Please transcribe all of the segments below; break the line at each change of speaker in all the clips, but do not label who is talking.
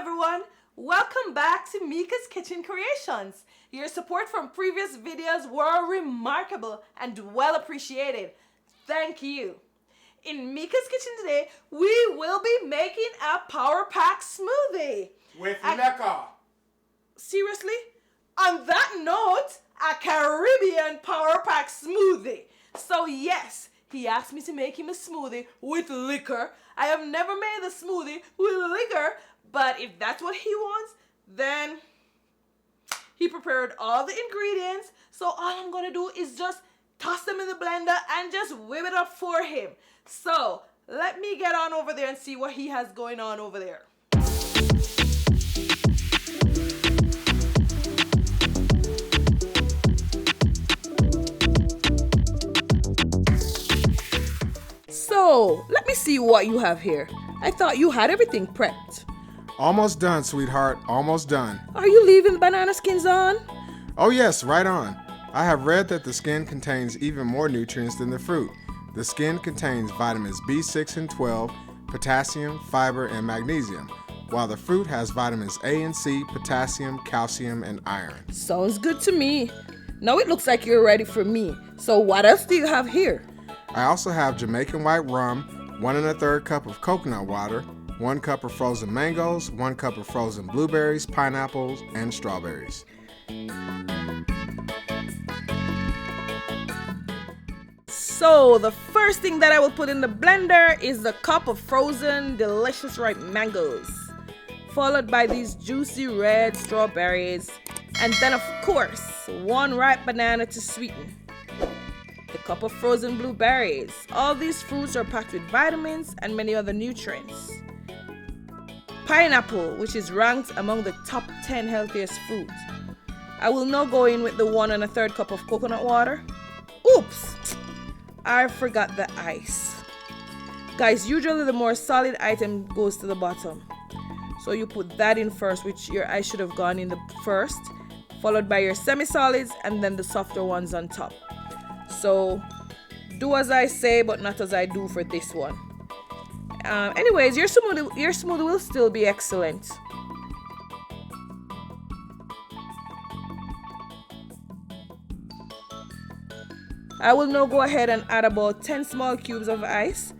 everyone, welcome back to Meika's Kitchen Creations. Your support from previous videos were remarkable and well appreciated. Thank you. In Meika's Kitchen today, we will be making a power pack smoothie.
With Meika.
Seriously? On that note, a Caribbean power pack smoothie. So yes, he asked me to make him a smoothie with liquor. I have never made a smoothie with liquor, but if that's what he wants, then he prepared all the ingredients. So all I'm gonna do is just toss them in the blender and just whip it up for him. So let me get on over there and see what he has going on over there. So let me see what you have here. I thought you had everything prepped.
Almost done, sweetheart. Almost done.
Are you leaving banana skins on?
Oh yes, right on. I have read that the skin contains even more nutrients than the fruit. The skin contains vitamins B6 and 12, potassium, fiber, and magnesium, while the fruit has vitamins A and C, potassium, calcium, and iron.
Sounds good to me. Now it looks like you're ready for me. So what else do you have here?
I also have Jamaican white rum, 1 1/3 cup of coconut water, 1 cup of frozen mangoes, 1 cup of frozen blueberries, pineapples, and strawberries.
So the first thing that I will put in the blender is the cup of frozen delicious ripe mangoes, followed by these juicy red strawberries, and then of course 1 ripe banana to sweeten. The cup of frozen blueberries. All these fruits are packed with vitamins and many other nutrients. Pineapple, which is ranked among the top 10 healthiest fruits. I will now go in with the 1 1/3 cup of coconut water. Oops! I forgot the ice. Guys, usually the more solid item goes to the bottom. So you put that in first, which your ice should have gone in the first, followed by your semi-solids and then the softer ones on top. So do as I say, but not as I do for this one. Anyways, your smoothie will still be excellent. I will now go ahead and add about 10 small cubes of ice.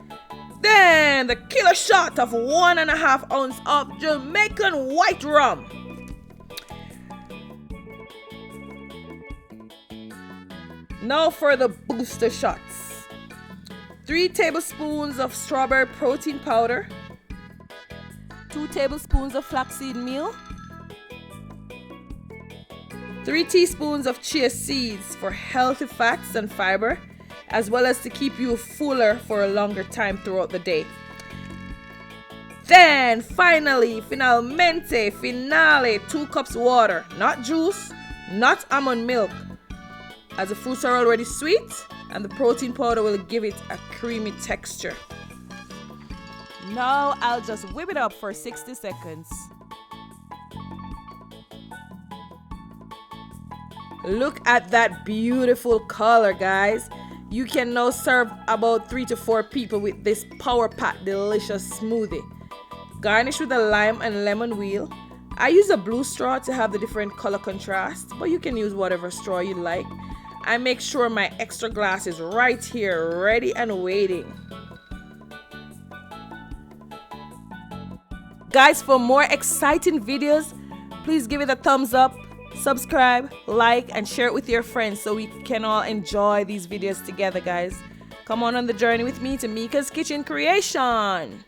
Then the killer shot of 1 1/2 ounce of Jamaican white rum. Now for the booster shots. 3 tablespoons of strawberry protein powder, 2 tablespoons of flaxseed meal, 3 teaspoons of chia seeds for healthy fats and fiber, as well as to keep you fuller for a longer time throughout the day. Then finally, finale, 2 cups water, not juice, not almond milk, as the fruits are already sweet and the protein powder will give it a creamy texture. Now I'll just whip it up for 60 seconds. Look at that beautiful color, guys. You can now serve about 3 to 4 people with this power pack delicious smoothie. Garnish with a lime and lemon wheel. I use a blue straw to have the different color contrast, but you can use whatever straw you like. I make sure my extra glass is right here, ready and waiting. Guys, for more exciting videos, please give it a thumbs up, subscribe, like, and share it with your friends so we can all enjoy these videos together, guys. Come on the journey with me to Meika's Kitchen Creation.